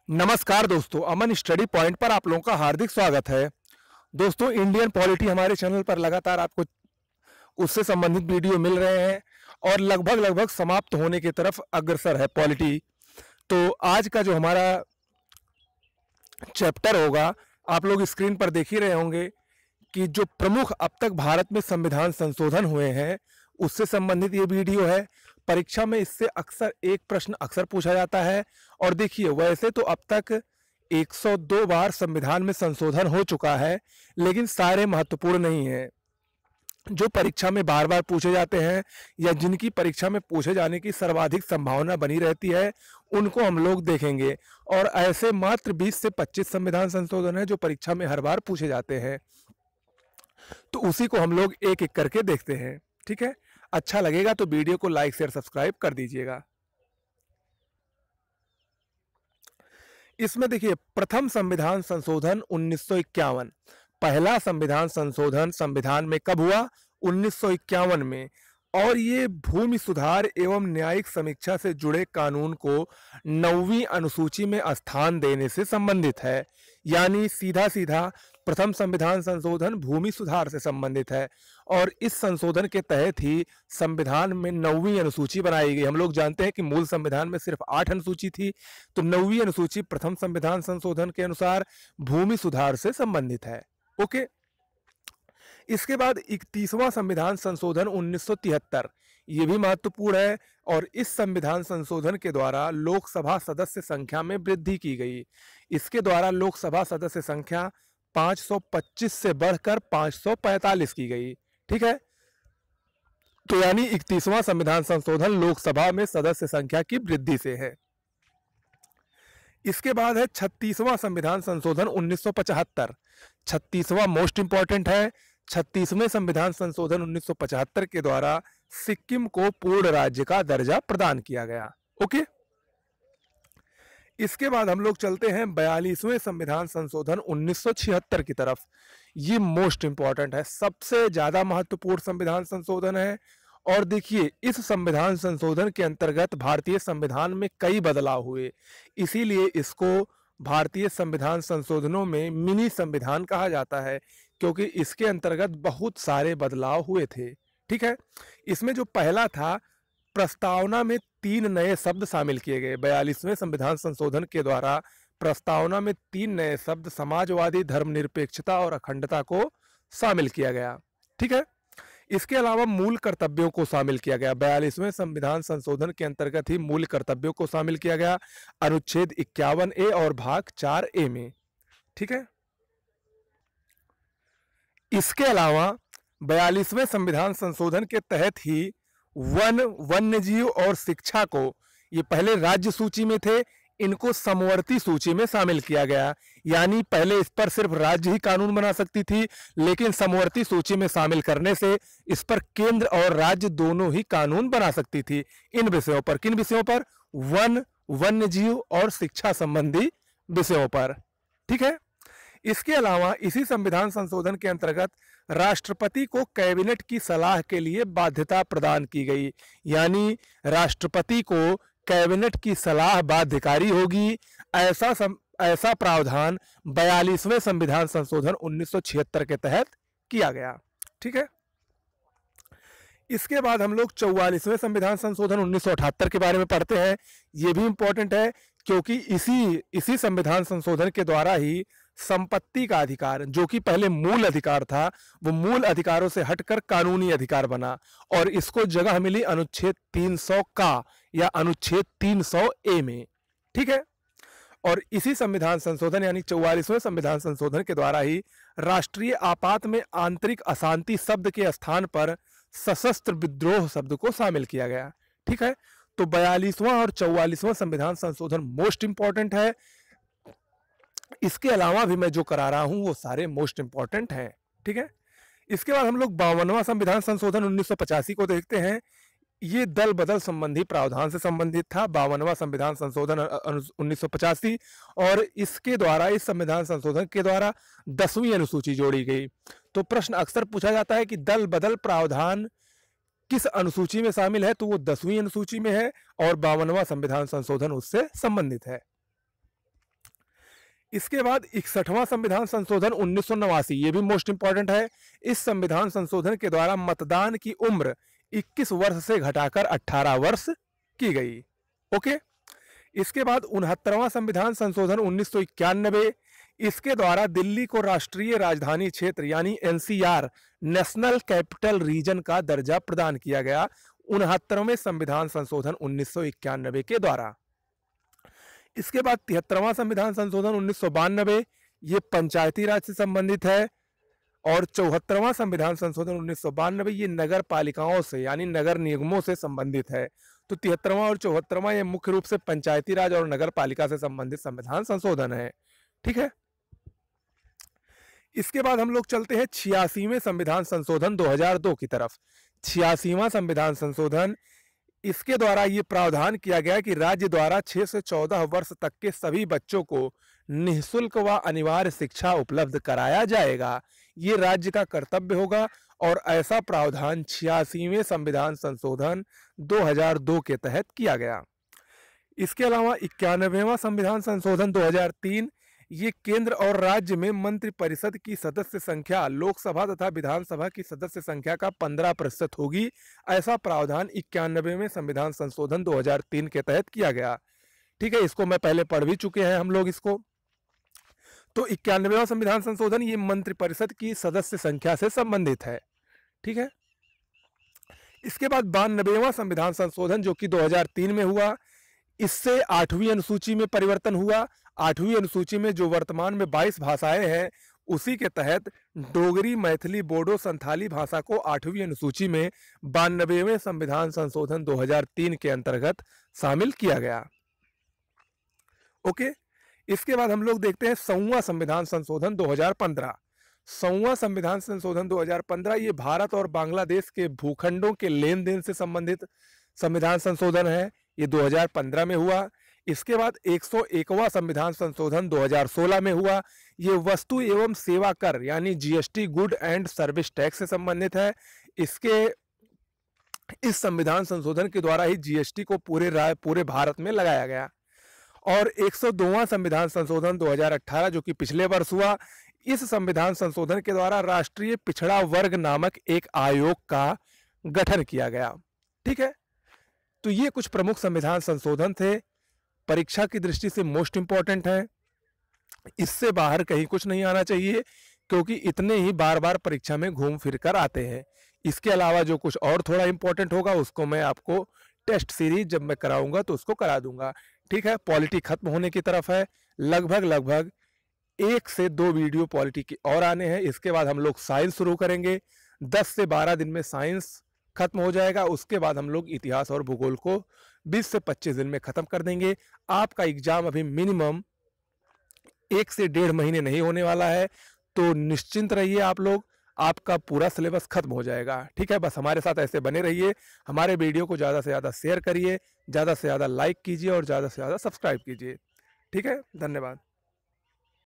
नमस्कार दोस्तों, अमन study point पर आप लोगों का हार्दिक स्वागत है। दोस्तों, इंडियन पॉलिटी हमारे चैनल पर लगातार आपको उससे संबंधित वीडियो मिल रहे हैं और लगभग समाप्त होने की तरफ अग्रसर है पॉलिटी। तो आज का जो हमारा चैप्टर होगा, आप लोग स्क्रीन पर देख ही रहे होंगे कि जो प्रमुख अब तक भारत में संविधान संशोधन हुए हैं उससे संबंधित ये वीडियो है। परीक्षा में इससे अक्सर एक प्रश्न अक्सर पूछा जाता है। और देखिए, वैसे तो अब तक 102 बार संविधान में संशोधन हो चुका है, लेकिन सारे महत्वपूर्ण नहीं है। जो परीक्षा में बार बार पूछे जाते हैं या जिनकी परीक्षा में पूछे जाने की सर्वाधिक संभावना बनी रहती है, उनको हम लोग देखेंगे। और ऐसे मात्र 20 से 25 संविधान संशोधन है जो परीक्षा में हर बार पूछे जाते हैं, तो उसी को हम लोग एक एक करके देखते हैं। ठीक है, अच्छा लगेगा तो वीडियो को लाइक शेयर सब्सक्राइब कर दीजिएगा। इसमें देखिए, प्रथम संविधान संशोधन 1951। पहला संविधान संशोधन संविधान में कब हुआ? 1951 में। और ये भूमि सुधार एवं न्यायिक समीक्षा से जुड़े कानून को 9वीं अनुसूची में स्थान देने से संबंधित है। यानी सीधा सीधा प्रथम संविधान संशोधन भूमि सुधार से संबंधित है और इस संशोधन के तहत ही संविधान में 9वीं अनुसूची बनाई गई। हम लोग जानते हैं कि मूल संविधान में सिर्फ 8 अनुसूची थी, तो 9वीं अनुसूची प्रथम संविधान संशोधन के अनुसार भूमि सुधार से संबंधित है। ओके, इसके बाद 31वां संविधान संशोधन 1973, ये भी महत्वपूर्ण है। और इस संविधान संशोधन के द्वारा लोकसभा सदस्य संख्या में वृद्धि की गई। इसके द्वारा लोकसभा सदस्य संख्या 525 से बढ़कर 545 की गई। ठीक है, तो यानी 31वां संविधान संशोधन लोकसभा में सदस्य संख्या की वृद्धि से है। इसके बाद है 36वां संविधान संशोधन 1975। 36वां मोस्ट इंपॉर्टेंट है। 36वें संविधान संशोधन 1975 के द्वारा सिक्किम को पूर्ण राज्य का दर्जा प्रदान किया गया। ओके, इसके बाद हम लोग चलते हैं 42वें संविधान संशोधन 1976 की तरफ। ये मोस्ट इंपॉर्टेंट है, सबसे ज्यादा महत्वपूर्ण संविधान संशोधन है। और देखिए, इस संविधान संशोधन के अंतर्गत भारतीय संविधान में कई बदलाव हुए, इसीलिए इसको भारतीय संविधान संशोधनों में मिनी संविधान कहा जाता है, क्योंकि इसके अंतर्गत बहुत सारे बदलाव हुए थे। ठीक है, इसमें जो पहला था, प्रस्तावना में 3 नए शब्द शामिल किए गए। 42वें संविधान संशोधन के द्वारा प्रस्तावना में 3 नए शब्द समाजवादी, धर्मनिरपेक्षता और अखंडता को शामिल किया गया। ठीक है, इसके अलावा मूल कर्तव्यों को शामिल किया गया। 42वें संविधान संशोधन के अंतर्गत ही मूल कर्तव्यों को शामिल किया गया, अनुच्छेद 51A और भाग 4A में। ठीक है, इसके अलावा 42वें संविधान संशोधन के तहत ही वन्य जीव और शिक्षा को, ये पहले राज्य सूची में थे, इनको समवर्ती सूची में शामिल किया गया। यानी पहले इस पर सिर्फ राज्य ही कानून बना सकती थी, लेकिन समवर्ती सूची में शामिल करने से इस पर केंद्र और राज्य दोनों ही कानून बना सकती थी। इन विषयों पर, किन विषयों पर? वन्य जीव और शिक्षा संबंधी विषयों पर। ठीक है, इसके अलावा इसी संविधान संशोधन के अंतर्गत राष्ट्रपति को कैबिनेट की सलाह के लिए बाध्यता प्रदान की गई। यानी राष्ट्रपति को कैबिनेट की सलाह बाध्यकारी होगी, ऐसा प्रावधान 42वें संविधान संशोधन 1976 के तहत किया गया। ठीक है, इसके बाद हम लोग 44वें संविधान संशोधन 1978 के बारे में पढ़ते हैं। ये भी इंपॉर्टेंट है, क्योंकि इसी संविधान संशोधन के द्वारा ही संपत्ति का अधिकार, जो कि पहले मूल अधिकार था, वो मूल अधिकारों से हटकर कानूनी अधिकार बना और इसको जगह मिली अनुच्छेद 300 का या अनुच्छेद 300A में। ठीक है, और इसी संविधान संशोधन यानी 44वें संविधान संशोधन के द्वारा ही राष्ट्रीय आपात में आंतरिक अशांति शब्द के स्थान पर सशस्त्र विद्रोह शब्द को शामिल किया गया। ठीक है, तो 42वां और 44वां संविधान संशोधन मोस्ट इंपॉर्टेंट है। इसके अलावा भी मैं जो करा रहा हूं वो सारे मोस्ट इंपॉर्टेंट हैं। ठीक है, इसके बाद हम लोग 52वां संविधान संशोधन 1985 को देखते हैं। ये दल बदल संबंधी प्रावधान से संबंधित था। 52वां संविधान संशोधन 1985, और इसके द्वारा, इस संविधान संशोधन के द्वारा 10वीं अनुसूची जोड़ी गई। तो प्रश्न अक्सर पूछा जाता है कि दल बदल प्रावधान किस अनुसूची में शामिल है, तो वो 10वीं अनुसूची में है और 52वां संविधान संशोधन उससे संबंधित है। इसके बाद 61वां संविधान संशोधन 1989, ये भी मोस्ट इंपॉर्टेंट है। इस संविधान संशोधन के द्वारा मतदान की उम्र 21 वर्ष से घटाकर 18 वर्ष की गई। ओके। इसके बाद 69वां संविधान संशोधन 1991, इसके द्वारा दिल्ली को राष्ट्रीय राजधानी क्षेत्र यानी एनसीआर, नेशनल कैपिटल रीजन का दर्जा प्रदान किया गया 69वें संविधान संशोधन 1991 के द्वारा। इसके बाद 73वां संविधान संशोधन 1992, ये पंचायती राज से संबंधित है। और 74वां संविधान संशोधन 1992, ये नगर पालिकाओं से यानी नगर निगमों से संबंधित है। तो 73वां और 74वां ये मुख्य रूप से पंचायती राज और नगर पालिका से संबंधित संविधान संशोधन है। ठीक है। इसके बाद हम लोग चलते हैं 86वें संविधान संशोधन 2002 की तरफ। 86वां संविधान संशोधन, इसके द्वारा ये प्रावधान किया गया कि राज्य द्वारा 6 से 14 वर्ष तक के सभी बच्चों को निःशुल्क व अनिवार्य शिक्षा उपलब्ध कराया जाएगा। ये राज्य का कर्तव्य होगा और ऐसा प्रावधान 86वें संविधान संशोधन 2002 के तहत किया गया। इसके अलावा 91वां संविधान संशोधन 2003, ये केंद्र और राज्य में मंत्रिपरिषद की सदस्य संख्या लोकसभा तथा विधानसभा की सदस्य संख्या का 15% होगी। ऐसा प्रावधान 91वें संविधान संशोधन 2003 के तहत किया गया। ठीक है, इसको मैं पहले पढ़ भी चुके हैं हम लोग इसको। तो 91वां संविधान संशोधन ये मंत्रिपरिषद की सदस्य संख्या से संबंधित है। ठीक है। इसके बाद 92वां संविधान संशोधन जो कि 2003 में हुआ, इससे 8वीं अनुसूची में परिवर्तन हुआ। 8वीं अनुसूची में जो वर्तमान में 22 भाषाएं हैं, उसी के तहत डोगरी, मैथिली, बोडो, संथाली भाषा को 8वीं अनुसूची में 92वें संविधान संशोधन 2003 के अंतर्गत शामिल किया गया। ओके। इसके बाद हम लोग देखते हैं 100वां संविधान संशोधन 2015। 100वां संविधान संशोधन 2015 ये भारत और बांग्लादेश के भूखंडों के लेन देन से संबंधित संविधान संशोधन है। ये 2015 में हुआ। इसके बाद 101वां संविधान संशोधन 2016 में हुआ। ये वस्तु एवं सेवा कर यानी GST, good and service tax से संबंधित है। इस संविधान संशोधन के द्वारा ही जीएसटी को पूरे भारत में लगाया गया। और 102वां संविधान संशोधन 2018 जो कि पिछले वर्ष हुआ, इस संविधान संशोधन के द्वारा राष्ट्रीय पिछड़ा वर्ग नामक एक आयोग का गठन किया गया। ठीक है। तो ये कुछ प्रमुख संविधान संशोधन थे, परीक्षा की दृष्टि से मोस्ट इंपॉर्टेंट है। इससे बाहर कहीं कुछ नहीं आना चाहिए, क्योंकि इतने ही बार बार परीक्षा में घूम फिर कर आते हैं। इसके अलावा जो कुछ और थोड़ा इंपॉर्टेंट होगा उसको मैं आपको टेस्ट सीरीज जब मैं कराऊंगा तो उसको करा दूंगा। ठीक है। पॉलिटी खत्म होने की तरफ है। लगभग 1 से 2 वीडियो पॉलिटी की और आने हैं। इसके बाद हम लोग साइंस शुरू करेंगे। 10 से 12 दिन में साइंस खत्म हो जाएगा। उसके बाद हम लोग इतिहास और भूगोल को 20 से 25 दिन में खत्म कर देंगे। आपका एग्जाम अभी मिनिमम 1 से 1.5 महीने नहीं होने वाला है, तो निश्चिंत रहिए आप लोग, आपका पूरा सिलेबस खत्म हो जाएगा। ठीक है। बस हमारे साथ ऐसे बने रहिए। हमारे वीडियो को ज़्यादा से ज़्यादा शेयर करिए, ज़्यादा से ज़्यादा लाइक कीजिए और ज़्यादा से ज़्यादा सब्सक्राइब कीजिए। ठीक है। धन्यवाद।